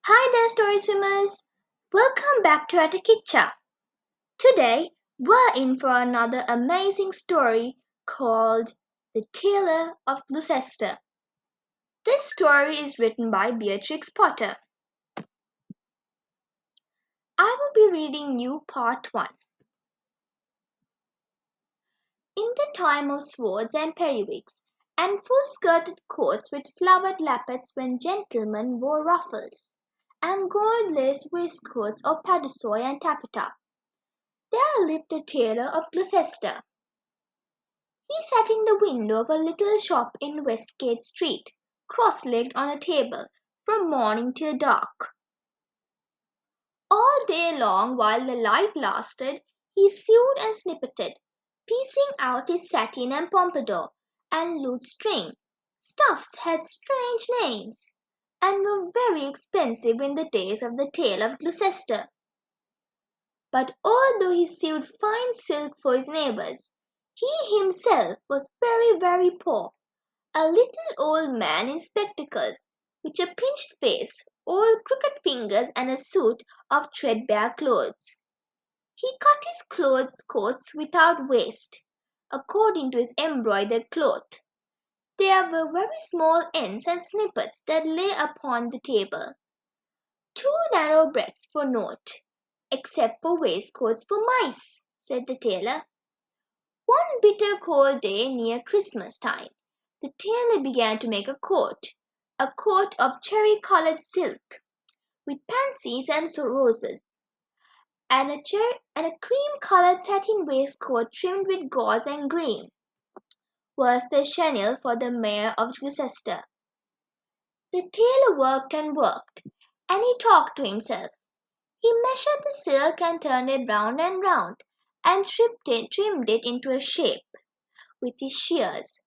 Hi there, story swimmers! Welcome back to Atakitcha. Today, we're in for another amazing story called The Tailor of Gloucester. This story is written by Beatrix Potter. I will be reading you part 1. In the time of swords and periwigs, and full-skirted coats with flowered lappets when gentlemen wore ruffles, and gold-laced waistcoats of paduasoy and taffeta, there lived a tailor of Gloucester. He sat in the window of a little shop in Westgate Street, cross-legged on a table, from morning till dark. All day long, while the light lasted, he sewed and snippeted, piecing out his satin and pompadour and lute-string. Stuffs had strange names, and were very expensive in the days of the Tailor of Gloucester. But although he sewed fine silk for his neighbours, he himself was very, very poor, a little old man in spectacles, with a pinched face, old crooked fingers, and a suit of threadbare clothes. He cut his coats without waist, according to his embroidered cloth. There were very small ends and snippets that lay upon the table. 2 narrow breadths for nought, except for waistcoats for mice, said the tailor. One bitter cold day near Christmas time, the tailor began to make a coat of cherry-coloured silk, with pansies and roses, and a cream-coloured satin waistcoat trimmed with gauze and green, was the chenille for the mayor of Gloucester. The tailor worked and worked, and he talked to himself. He measured the silk and turned it round and round, and trimmed it into a shape with his shears.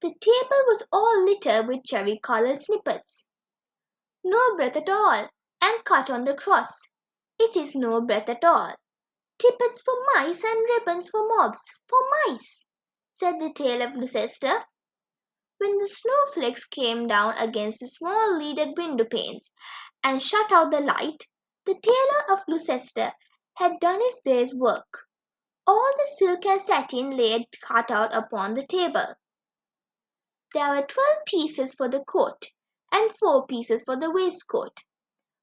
The table was all littered with cherry-coloured snippets. No breadth at all, and cut on the cross. It is no breadth at all. Tippets for mice and ribbons for mobs, for mice, said the tailor of Gloucester. When the snowflakes came down against the small leaded window panes and shut out the light, the tailor of Gloucester had done his day's work. All the silk and satin lay cut out upon the table. There were 12 pieces for the coat, and 4 pieces for the waistcoat,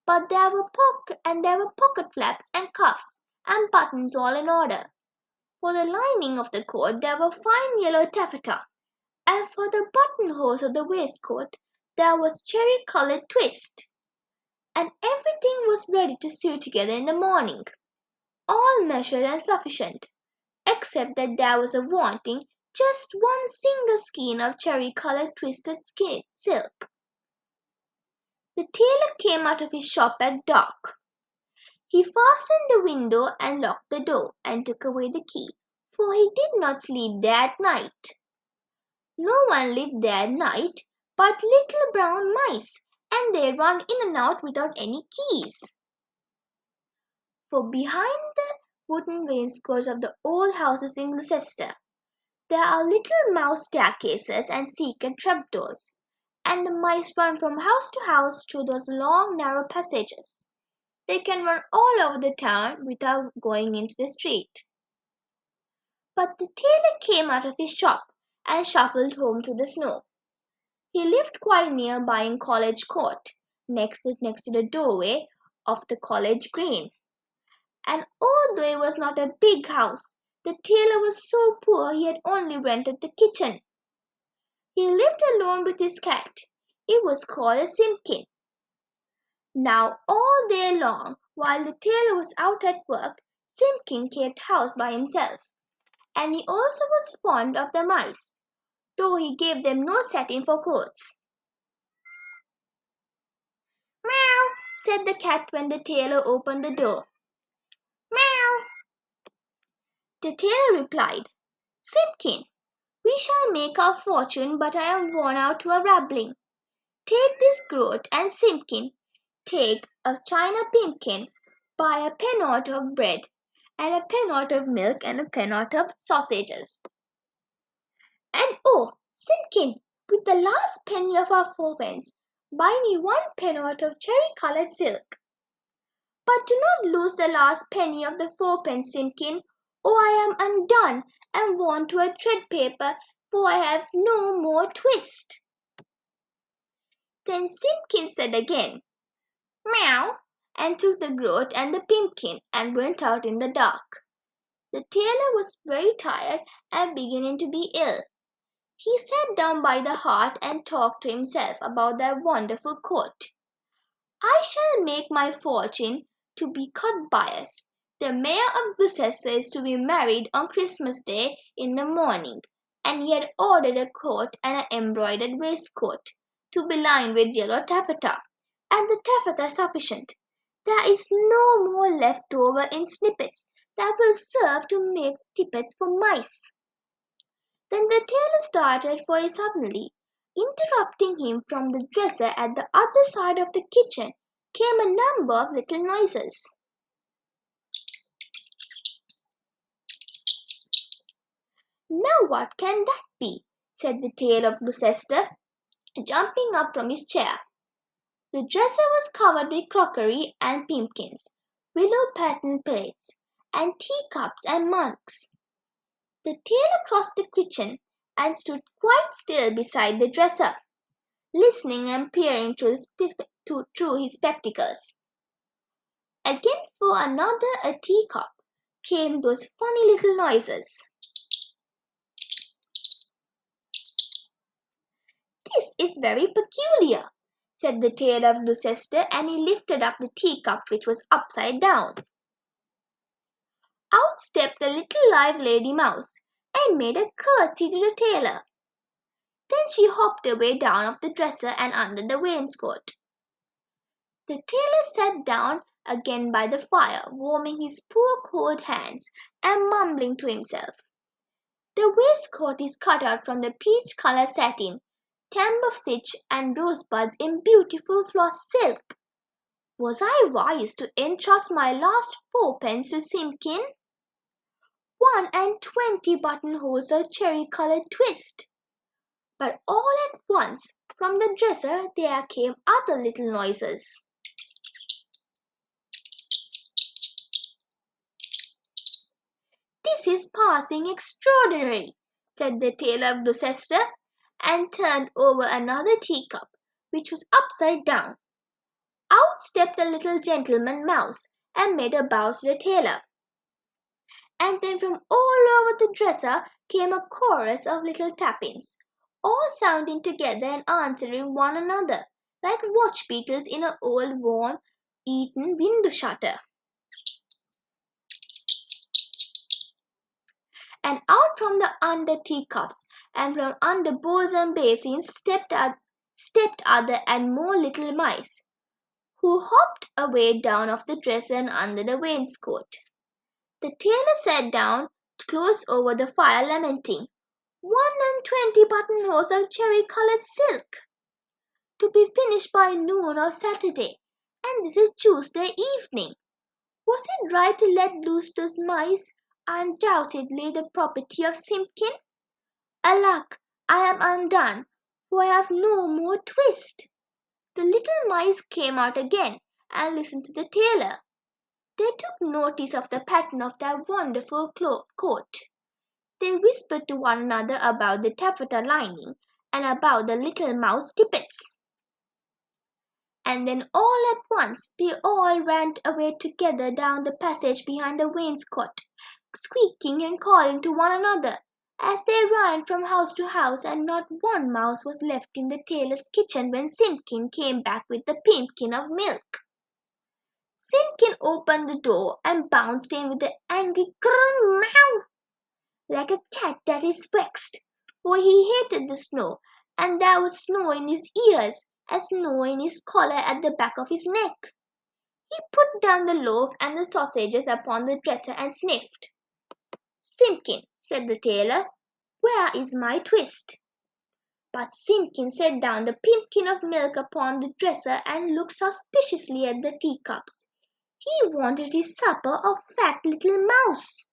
but there were pocket flaps and cuffs and buttons all in order. For the lining of the coat there were fine yellow taffeta, and for the buttonholes of the waistcoat there was cherry-coloured twist, and everything was ready to sew together in the morning, all measured and sufficient, except that there was wanting just one single skein of cherry-coloured twisted silk. The tailor came out of his shop at dark. He fastened the window and locked the door, and took away the key, for he did not sleep there at night. No one lived there at night but little brown mice, and they run in and out without any keys. For behind the wooden wainscots of the old houses in Gloucester, there are little mouse staircases and secret trapdoors, and the mice run from house to house through those long narrow passages. They can run all over the town without going into the street. But the tailor came out of his shop and shuffled home through the snow. He lived quite near by in College Court, next to the doorway of the College Green. And although it was not a big house, the tailor was so poor he had only rented the kitchen. He lived alone with his cat. It was called a Simpkin. Now all day long, while the tailor was out at work, Simpkin kept house by himself, and he also was fond of the mice, though he gave them no satin for coats. "Meow," said the cat when the tailor opened the door. "Meow." The tailor replied, "Simpkin, we shall make our fortune, but I am worn out to a rabbling. Take this groat, and Simpkin, take a china pipkin, buy a pennorth of bread, and a pennorth of milk, and a pennorth of sausages. And oh, Simpkin, with the last penny of our fourpence, Buy me one pennyworth of cherry-coloured silk. But do not lose the last penny of the fourpence, Simpkin, or I am undone and worn to a thread-paper, for I have no more twist. Then Simpkin said again, Meow, and took the groat and the pipkin and went out in the dark. The tailor was very tired and beginning to be ill. He sat down by the hearth and talked to himself about that wonderful coat. I shall make my fortune to be cut bias. The mayor of Gloucester is to be married on Christmas Day in the morning, and he had ordered a coat and an embroidered waistcoat to be lined with yellow taffeta, and the taffeta sufficient. There is no more left over in snippets that will serve to make tippets for mice. Then the tailor started for it suddenly. Interrupting him from the dresser at the other side of the kitchen came a number of little noises. Now what can that be? Said the Tailor of Gloucester, jumping up from his chair. The dresser was covered with crockery and pipkins, willow patterned plates, and teacups and mugs. The tailor crossed the kitchen and stood quite still beside the dresser, listening and peering through his spectacles. Again for another a teacup came those funny little noises. This is very peculiar, said the Tailor of Gloucester, and he lifted up the teacup which was upside down. Out stepped the little live lady mouse and made a curtsy to the tailor. Then she hopped away down off the dresser and under the wainscot. The tailor sat down again by the fire, warming his poor cold hands and mumbling to himself. The waistcoat is cut out from the peach-coloured satin, tambour stitch and rosebuds in beautiful floss silk. Was I wise to entrust my last fourpence to Simpkin? 1 and 20 buttonholes of cherry-coloured twist. But all at once from the dresser there came other little noises. This is passing extraordinary, said the Tailor of Gloucester, and turned over another teacup, which was upside down. Out stepped the little gentleman mouse and made a bow to the tailor. And then from all over the dresser came a chorus of little tappings, all sounding together and answering one another, like watch beetles in an old worm-eaten window shutter. And out from the under teacups and from under bowls and basins stepped other and more little mice, who hopped away down off the dresser and under the wainscot. The tailor sat down close over the fire, lamenting, 1 and 20 buttonholes of cherry-coloured silk, to be finished by noon of Saturday, and this is Tuesday evening. Was it right to let loose those mice, undoubtedly the property of Simpkin? Alack, I am undone, for I have no more twist. The little mice came out again and listened to the tailor. They took notice of the pattern of that wonderful coat. They whispered to one another about the taffeta lining and about the little mouse tippets. And then all at once they all ran away together down the passage behind the wainscot, squeaking and calling to one another as they ran from house to house, and not one mouse was left in the tailor's kitchen when Simpkin came back with the pipkin of milk. Simpkin opened the door and bounced in with an angry grrr meow, like a cat that is vexed, for he hated the snow, and there was snow in his ears and snow in his collar at the back of his neck. He put down the loaf and the sausages upon the dresser and sniffed. Simpkin, said the tailor, where is my twist? But Simpkin set down the pipkin of milk upon the dresser and looked suspiciously at the teacups. He wanted his supper of fat little mouse.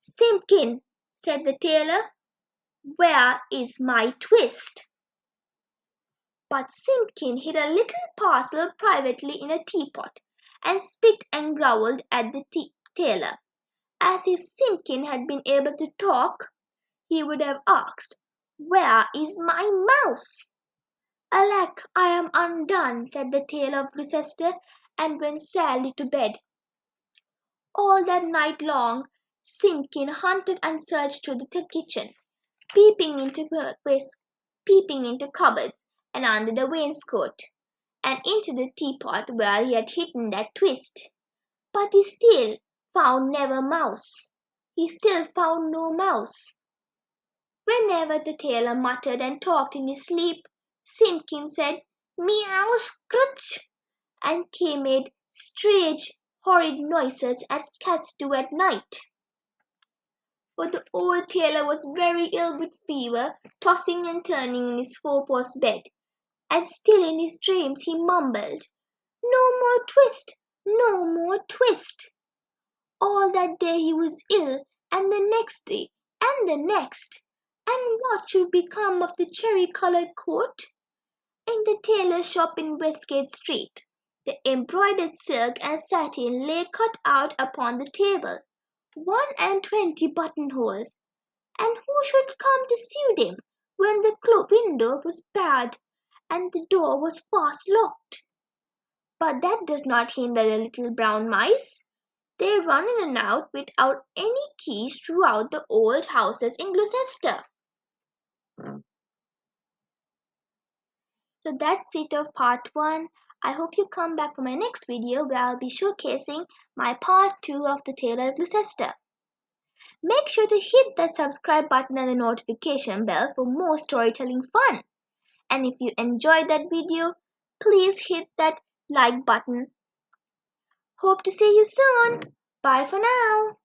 Simpkin, said the tailor, where is my twist? But Simpkin hid a little parcel privately in a teapot, and spit and growled at the tailor. As if Simpkin had been able to talk, he would have asked, "Where is my mouse?" "Alack, I am undone," said the Tailor of Gloucester, and went sadly to bed. All that night long Simpkin hunted and searched through the kitchen, peeping into peeping into cupboards, and under the wainscot, and into the teapot where he had hidden that twist. But he still found never mouse. He still found no mouse. Whenever the tailor muttered and talked in his sleep, Simpkin said, "Meow scritch," and made strange, horrid noises as cats do at night. For the old tailor was very ill with fever, tossing and turning in his four-post bed, and still in his dreams he mumbled, "No more twist, no more twist." All that day he was ill, and the next day, and the next. And what should become of the cherry-coloured coat? In the tailor's shop in Westgate Street, the embroidered silk and satin lay cut out upon the table, 21 buttonholes, and who should come to suit him when the window was barred and the door was fast locked? But that does not hinder the little brown mice. They run in and out without any keys throughout the old houses in Gloucester. So that's it of part 1. I hope you come back for my next video where I'll be showcasing my part 2 of the Tailor of Gloucester. Make sure to hit that subscribe button and the notification bell for more storytelling fun. And if you enjoyed that video, please hit that like button. Hope to see you soon. Bye for now.